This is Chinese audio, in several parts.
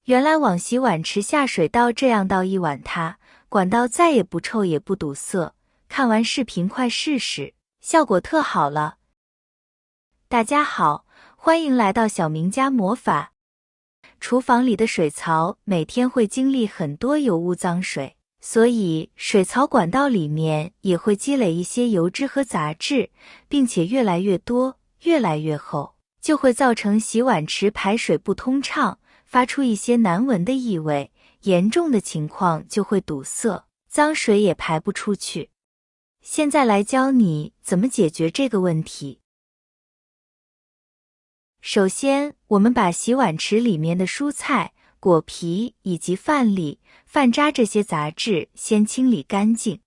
原来往洗碗池下水道这样倒一碗它，管道再也不臭也不堵塞。看完视频快试试，效果特好了。大家好，欢迎来到小明家魔法。厨房里的水槽每天会经历很多油污脏水，所以水槽管道里面也会积累一些油脂和杂质，并且越来越多，越来越厚，就会造成洗碗池排水不通畅，发出一些难闻的异味，严重的情况就会堵塞，脏水也排不出去。现在来教你怎么解决这个问题。首先，我们把洗碗池里面的蔬菜、果皮以及饭粒、饭渣这些杂质先清理干净。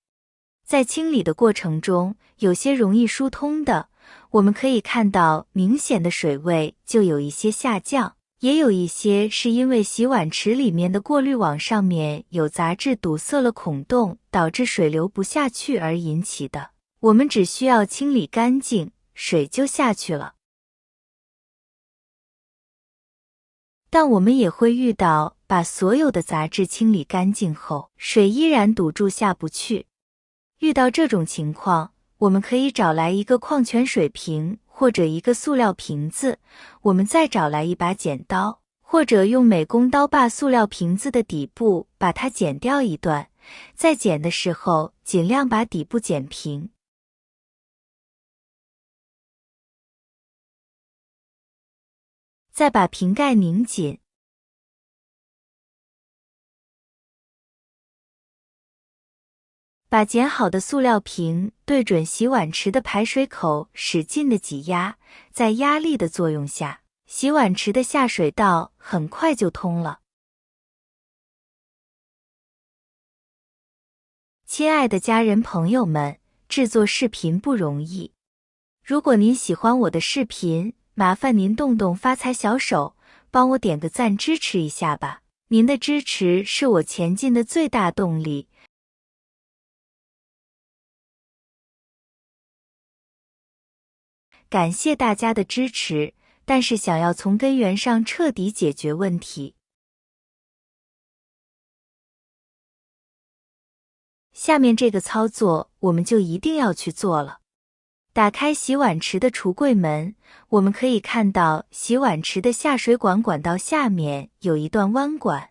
在清理的过程中，有些容易疏通的，我们可以看到明显的水位就有一些下降，也有一些是因为洗碗池里面的过滤网上面有杂质堵塞了孔洞，导致水流不下去而引起的。我们只需要清理干净，水就下去了。但我们也会遇到把所有的杂质清理干净后，水依然堵住下不去。遇到这种情况，我们可以找来一个矿泉水瓶或者一个塑料瓶子，我们再找来一把剪刀，或者用美工刀把塑料瓶子的底部把它剪掉一段，在剪的时候尽量把底部剪平。再把瓶盖拧紧，把剪好的塑料瓶对准洗碗池的排水口使劲的挤压，在压力的作用下，洗碗池的下水道很快就通了。亲爱的家人朋友们，制作视频不容易。如果您喜欢我的视频，麻烦您动动发财小手，帮我点个赞支持一下吧。您的支持是我前进的最大动力。感谢大家的支持，但是想要从根源上彻底解决问题，下面这个操作我们就一定要去做了。打开洗碗池的橱柜门，我们可以看到洗碗池的下水管管道下面有一段弯管。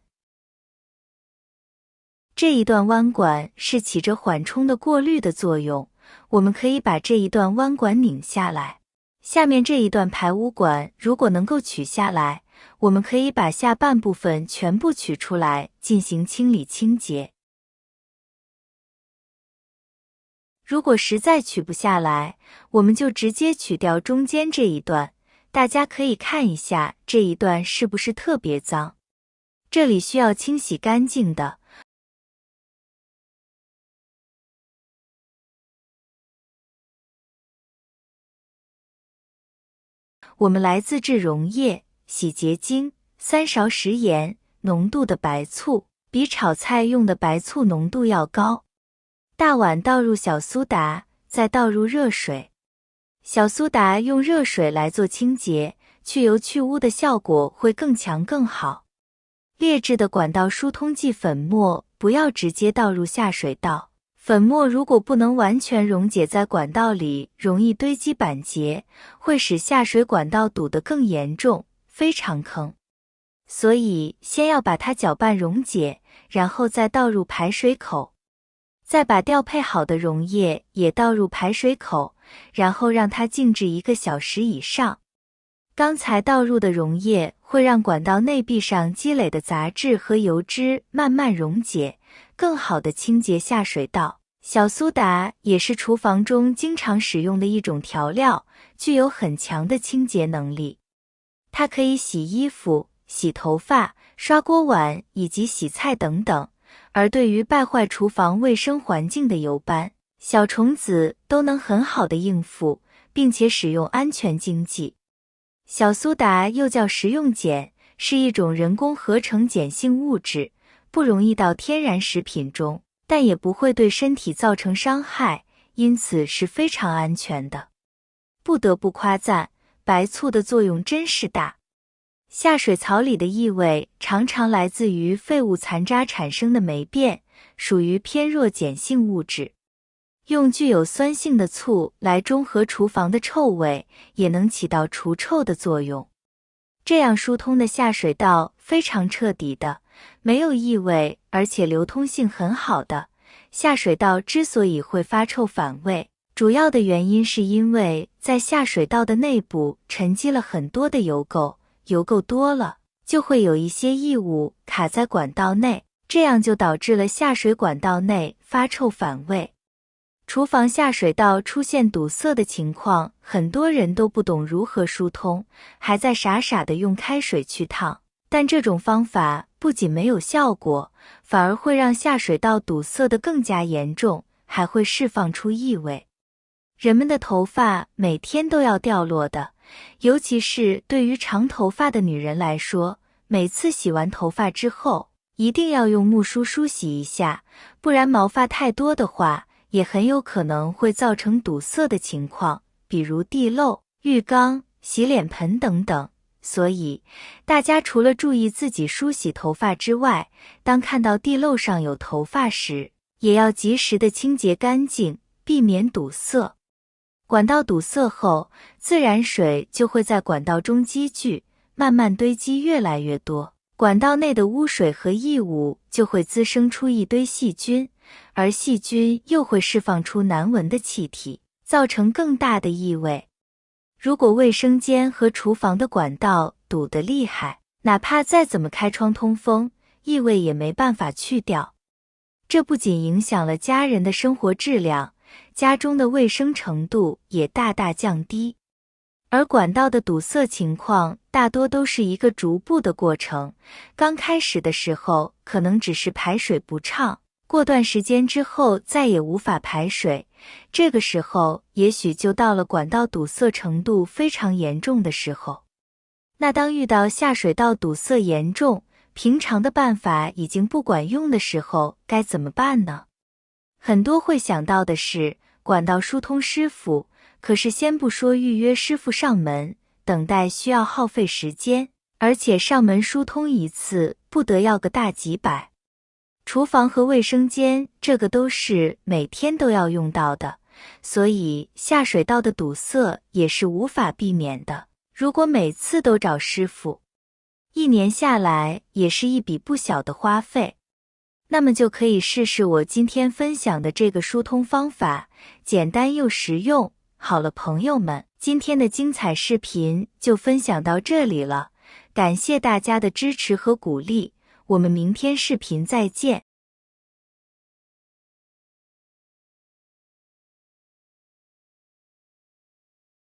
这一段弯管是起着缓冲的过滤的作用，我们可以把这一段弯管拧下来。下面这一段排污管如果能够取下来，我们可以把下半部分全部取出来进行清理清洁。如果实在取不下来，我们就直接取掉中间这一段。大家可以看一下这一段是不是特别脏，这里需要清洗干净的。我们来自制溶液、洗洁精、3勺食盐，浓度的白醋比炒菜用的白醋浓度要高。大碗倒入小苏打，再倒入热水。小苏打用热水来做清洁，去油去污的效果会更强更好。劣质的管道疏通剂粉末不要直接倒入下水道，粉末如果不能完全溶解在管道里，容易堆积板结，会使下水管道堵得更严重，非常坑。所以先要把它搅拌溶解，然后再倒入排水口。再把调配好的溶液也倒入排水口，然后让它静置1个小时以上。刚才倒入的溶液会让管道内壁上积累的杂质和油脂慢慢溶解，更好的清洁下水道。小苏打也是厨房中经常使用的一种调料，具有很强的清洁能力。它可以洗衣服、洗头发、刷锅碗以及洗菜等等。而对于败坏厨房卫生环境的油斑、小虫子都能很好的应付，并且使用安全经济。小苏打又叫食用碱，是一种人工合成碱性物质，不容易到天然食品中，但也不会对身体造成伤害，因此是非常安全的。不得不夸赞，白醋的作用真是大。下水槽里的异味常常来自于废物残渣产生的霉变，属于偏弱碱性物质。用具有酸性的醋来中和厨房的臭味，也能起到除臭的作用。这样疏通的下水道非常彻底的，没有异味，而且流通性很好的。下水道之所以会发臭反味，主要的原因是因为在下水道的内部沉积了很多的油垢，油垢多了，就会有一些异物卡在管道内，这样就导致了下水管道内发臭反味。厨房下水道出现堵塞的情况，很多人都不懂如何疏通，还在傻傻的用开水去烫，但这种方法不仅没有效果，反而会让下水道堵塞得更加严重，还会释放出异味。人们的头发每天都要掉落的，尤其是对于长头发的女人来说，每次洗完头发之后，一定要用木梳梳洗一下，不然毛发太多的话，也很有可能会造成堵塞的情况，比如地漏、浴缸、洗脸盆等等。所以，大家除了注意自己梳洗头发之外，当看到地漏上有头发时，也要及时的清洁干净，避免堵塞。管道堵塞后，自然水就会在管道中积聚，慢慢堆积越来越多，管道内的污水和异物就会滋生出一堆细菌，而细菌又会释放出难闻的气体，造成更大的异味。如果卫生间和厨房的管道堵得厉害，哪怕再怎么开窗通风，异味也没办法去掉。这不仅影响了家人的生活质量，家中的卫生程度也大大降低。而管道的堵塞情况大多都是一个逐步的过程，刚开始的时候可能只是排水不畅，过段时间之后再也无法排水，这个时候也许就到了管道堵塞程度非常严重的时候。那当遇到下水道堵塞严重，平常的办法已经不管用的时候，该怎么办呢？很多会想到的是管道疏通师傅，可是先不说预约师傅上门，等待需要耗费时间，而且上门疏通一次不得要个大几百。厨房和卫生间这个都是每天都要用到的，所以下水道的堵塞也是无法避免的。如果每次都找师傅，一年下来也是一笔不小的花费。那么就可以试试我今天分享的这个疏通方法，简单又实用。好了，朋友们，今天的精彩视频就分享到这里了，感谢大家的支持和鼓励，我们明天视频再见。